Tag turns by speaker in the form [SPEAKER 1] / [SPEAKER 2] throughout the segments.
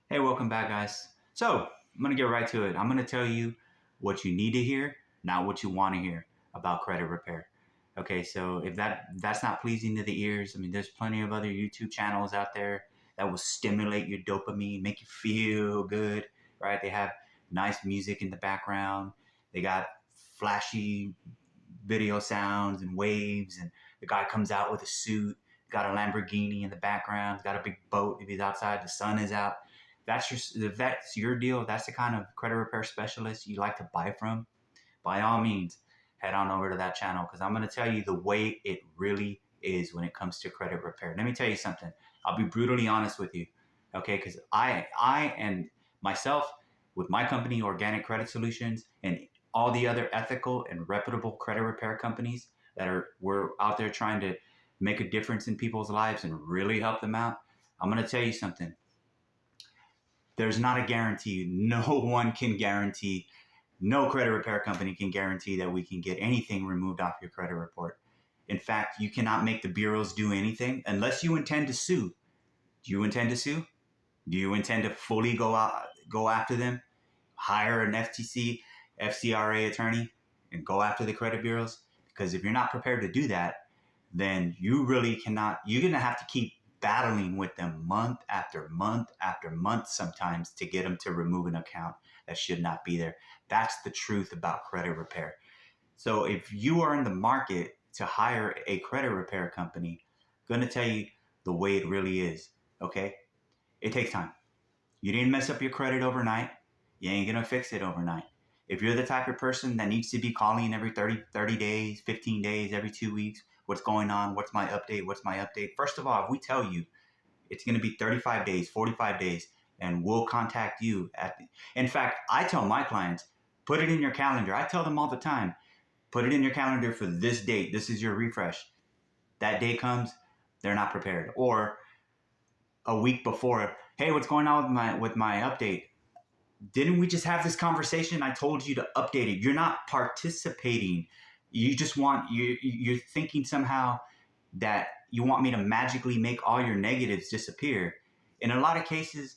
[SPEAKER 1] Hey, welcome back, guys. So, I'm going to get right to it. I'm going to tell you what you need to hear, not what you want to hear about credit repair. Okay, so if that's not pleasing to the ears, I mean, there's plenty of other YouTube channels out there that will stimulate your dopamine, make you feel good, right? They have nice music in the background. They got flashy video sounds and waves, and the guy comes out with a suit, got a Lamborghini in the background, got a big boat. If he's outside, the sun is out. If that's your deal, if that's the kind of credit repair specialist you like to buy from, by all means, head on over to that channel because I'm going to tell you the way it really is when it comes to credit repair. Let me tell you something. I'll be brutally honest with you, okay? Because I and myself, with my company, Organic Credit Solutions, and all the other ethical and reputable credit repair companies we're out there trying to make a difference in people's lives and really help them out. I'm going to tell you something. There's not a guarantee. No one can guarantee. No credit repair company can guarantee that we can get anything removed off your credit report. In fact, you cannot make the bureaus do anything unless you intend to sue. Do you intend to sue? Do you intend to fully go after them? Hire an FTC, FCRA attorney and go after the credit bureaus? Because if you're not prepared to do that, then you really cannot. You're going to have to keep battling with them month after month after month sometimes to get them to remove an account that should not be there. That's the truth about credit repair. So if you are in the market to hire a credit repair company, I'm going to tell you the way it really is. Okay? It takes time. You didn't mess up your credit overnight. You ain't going to fix it overnight. If you're the type of person that needs to be calling every 30 days, 15 days, every 2 weeks, what's going on? What's my update? What's my update? First of all, if we tell you it's going to be 35 days, 45 days, and we'll contact you in fact, I tell my clients, put it in your calendar. I tell them all the time, put it in your calendar for this date. This is your refresh. That day comes, they're not prepared. Or a week before, hey, what's going on with my update? Didn't we just have this conversation? I told you to update it. You're not participating. You just want you're thinking somehow that you want me to magically make all your negatives disappear. In a lot of cases,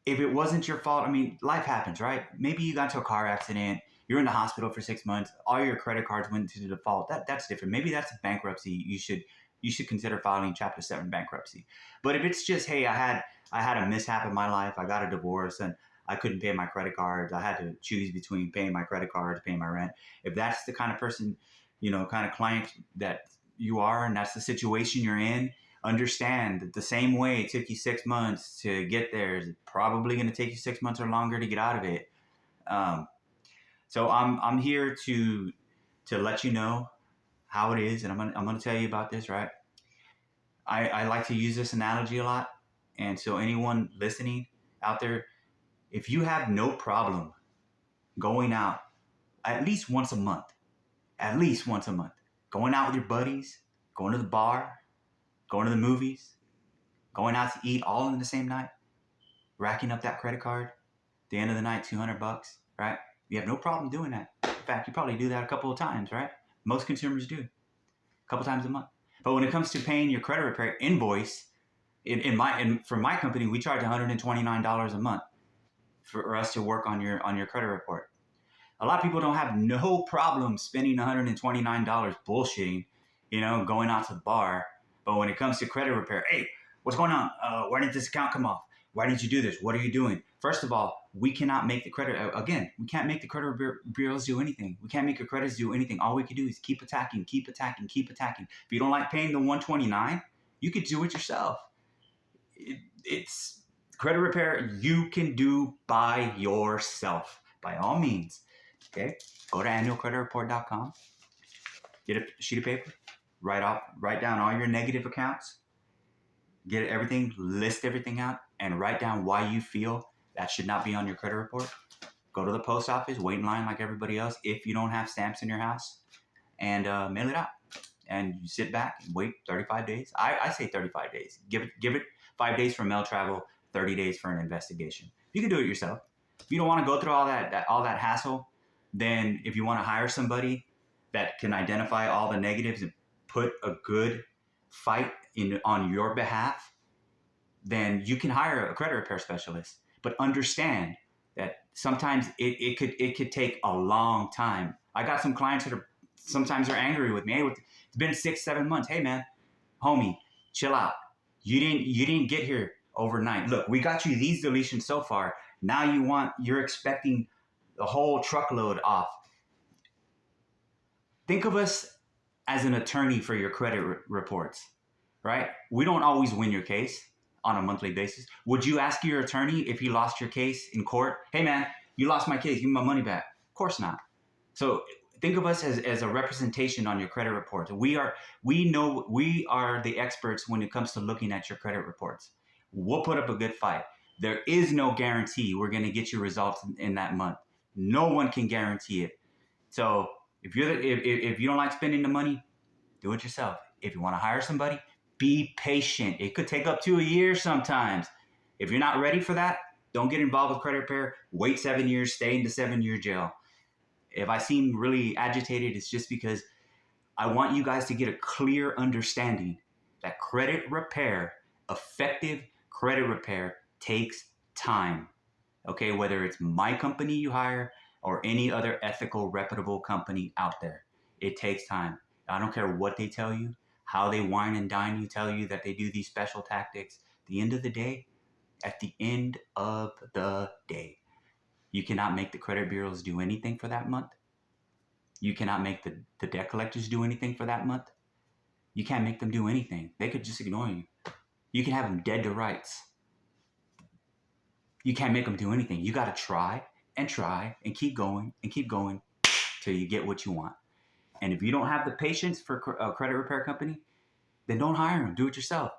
[SPEAKER 1] if it wasn't your fault, I mean, life happens, right? Maybe you got into a car accident, you're in the hospital for 6 months, all your credit cards went to the default. That's different. Maybe that's a bankruptcy. You should consider filing Chapter 7 bankruptcy. But if it's just, hey, I had a mishap in my life, I got a divorce, and I couldn't pay my credit cards. I had to choose between paying my credit cards, paying my rent. If that's the kind of person, kind of client that you are, and that's the situation you're in, understand that the same way it took you 6 months to get there is probably going to take you 6 months or longer to get out of it. Um, so I'm here to let you know how it is, and I'm gonna tell you about this, right? I like to use this analogy a lot, and so anyone listening out there, if you have no problem going out at least once a month, at least once a month, going out with your buddies, going to the bar, going to the movies, going out to eat all in the same night, racking up that credit card, at the end of the night, $200, right? You have no problem doing that. In fact, you probably do that a couple of times, right? Most consumers do, a couple times a month. But when it comes to paying your credit repair invoice, for my company, we charge $129 a month for us to work on your credit report. A lot of people don't have no problem spending $129 bullshitting, going out to the bar. But when it comes to credit repair, hey, what's going on? Why did this account come off? Why did you do this? What are you doing? First of all, we cannot make the we can't make the credit bureaus do anything. We can't make your credits do anything. All we can do is keep attacking, keep attacking, keep attacking. If you don't like paying the 129, you could do it yourself. It's credit repair you can do by yourself, by all means. Okay, go to annualcreditreport.com, get a sheet of paper, write down all your negative accounts, get everything, list everything out, and write down why you feel that should not be on your credit report. Go to the post office, wait in line like everybody else if you don't have stamps in your house, and mail it out. And you sit back and wait 35 days. I say 35 days. Give it 5 days for mail travel, 30 days for an investigation. You can do it yourself. If you don't want to go through all that hassle, then if you want to hire somebody that can identify all the negatives and put a good fight on your behalf, then you can hire a credit repair specialist. But understand that sometimes it could take a long time. I got some clients that are sometimes they're angry with me. Hey, it's been 6, 7 months. Hey man, homie, chill out. You didn't get here overnight. Look, we got you these deletions so far. Now you're expecting the whole truckload off. Think of us as an attorney for your credit reports, right? We don't always win your case on a monthly basis. Would you ask your attorney if you lost your case in court? Hey man, you lost my case, give me my money back. Of course not. So think of us as a representation on your credit reports. We are the experts when it comes to looking at your credit reports. We'll put up a good fight. There is no guarantee we're going to get your results in that month. No one can guarantee it. So if you don't like spending the money, do it yourself. If you want to hire somebody, be patient. It could take up to a year sometimes. If you're not ready for that, don't get involved with credit repair. Wait 7 years, stay in the 7-year jail. If I seem really agitated, it's just because I want you guys to get a clear understanding that credit repair, effective credit repair, takes time. Okay, whether it's my company you hire or any other ethical, reputable company out there, it takes time. I don't care what they tell you, how they wine and dine you, tell you that they do these special tactics. At the end of the day, you cannot make the credit bureaus do anything for that month. You cannot make the debt collectors do anything for that month. You can't make them do anything. They could just ignore you. You can have them dead to rights. You can't make them do anything. You got to try and keep going till you get what you want. And if you don't have the patience for a credit repair company, then don't hire them. Do it yourself.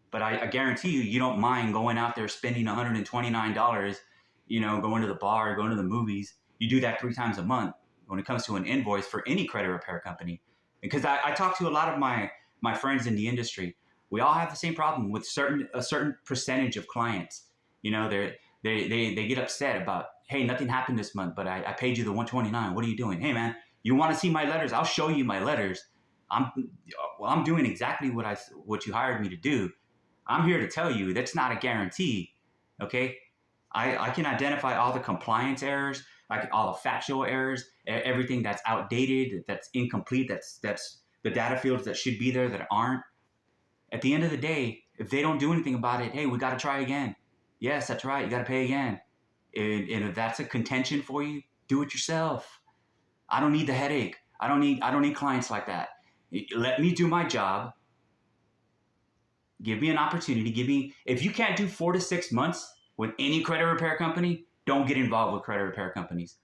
[SPEAKER 1] But I guarantee you don't mind going out there spending $129, going to the bar, going to the movies. You do that 3 times a month when it comes to an invoice for any credit repair company. Because I talk to a lot of my friends in the industry. We all have the same problem with a certain percentage of clients. They get upset about, hey, nothing happened this month, but I paid you the $129. What are you doing? Hey, man, you want to see my letters? I'll show you my letters. I'm doing exactly what you hired me to do. I'm here to tell you that's not a guarantee. Okay, I can identify all the compliance errors, like all the factual errors, everything that's outdated, that's incomplete, that's the data fields that should be there that aren't. At the end of the day, if they don't do anything about it, hey, we got to try again. Yes, that's right. You got to pay again. And if that's a contention for you, do it yourself. I don't need the headache. I don't need clients like that. Let me do my job. Give me an opportunity. If you can't do 4 to 6 months with any credit repair company, don't get involved with credit repair companies.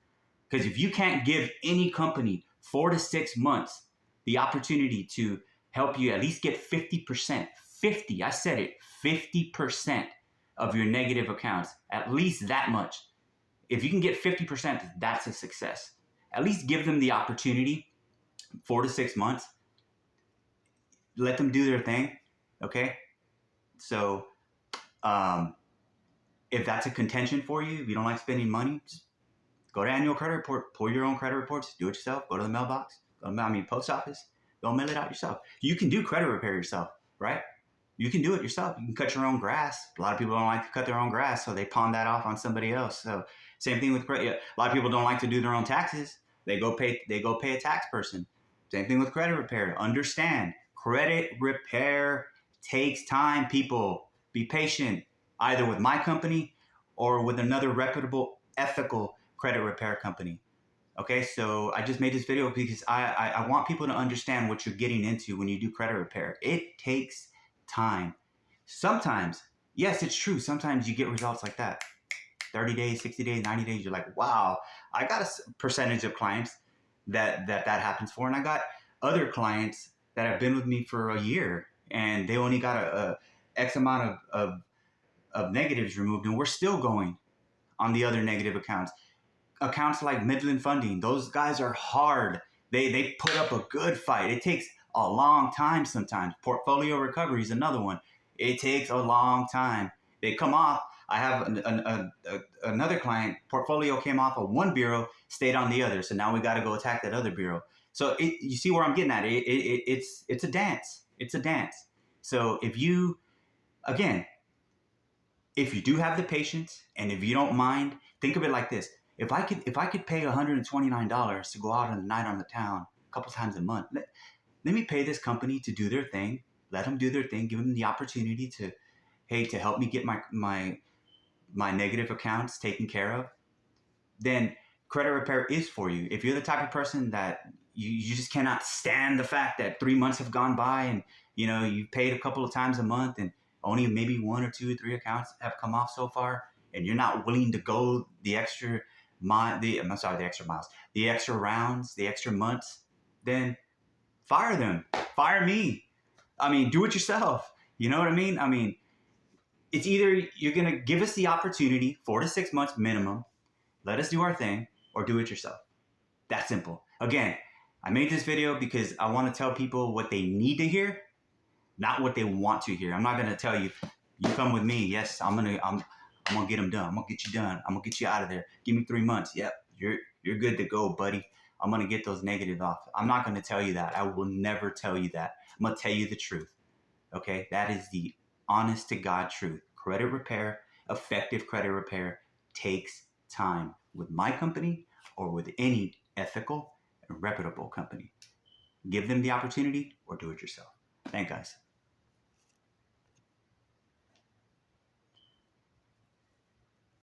[SPEAKER 1] Because if you can't give any company 4 to 6 months the opportunity to help you at least get 50%, 50, I said it, 50% of your negative accounts, at least that much. If you can get 50%, that's a success. At least give them the opportunity, 4 to 6 months. Let them do their thing, okay? So if that's a contention for you, if you don't like spending money, just go to annual credit report, pull your own credit reports, do it yourself, go to the mailbox, post office, go mail it out yourself. You can do credit repair yourself, right? You can do it yourself. You can cut your own grass. A lot of people don't like to cut their own grass, so they pawn that off on somebody else. So same thing with credit. A lot of people don't like to do their own taxes. They go pay a tax person. Same thing with credit repair. Understand, credit repair takes time, people. Be patient, either with my company or with another reputable, ethical credit repair company. Okay, so I just made this video because I want people to understand what you're getting into when you do credit repair. It takes time. Sometimes, yes, it's true. Sometimes you get results like that. 30 days, 60 days, 90 days, you're like, wow, I got a percentage of clients that happens for. And I got other clients that have been with me for a year and they only got a X amount of negatives removed, and we're still going on the other negative accounts. Accounts like Midland Funding, those guys are hard. They put up a good fight. It takes a long time sometimes. Portfolio Recovery is another one. It takes a long time. They come off. I have another client, portfolio came off of one bureau, stayed on the other. So now we got to go attack that other bureau. So you see where I'm getting at. It's a dance. It's a dance. So if you, again, If you do have the patience and if you don't mind, think of it like this. If I could pay $129 to go out on the night on the town a couple times a month, let me pay this company to do their thing. Let them do their thing. Give them the opportunity to, hey, to help me get my negative accounts taken care of. Then credit repair is for you. If you're the type of person that you just cannot stand the fact that 3 months have gone by and you paid a couple of times a month and only maybe 1 or 2 or 3 accounts have come off so far, and you're not willing to go the extra the extra miles, the extra rounds, the extra months, then fire them. Fire me. I mean, do it yourself. You know what I mean? I mean, it's either you're going to give us the opportunity, 4 to 6 months minimum, let us do our thing, or do it yourself. That simple. Again, I made this video because I want to tell people what they need to hear, not what they want to hear. I'm not going to tell you, you come with me. Yes, I'm gonna get them done. I'm gonna get you done. I'm gonna get you out of there. Give me 3 months. Yep, you're good to go, buddy. I'm gonna get those negative off. I'm not gonna tell you that. I will never tell you that. I'm gonna tell you the truth. Okay, that is the honest to God truth. Credit repair, effective credit repair, takes time with my company or with any ethical and reputable company. Give them the opportunity or do it yourself. Thank guys.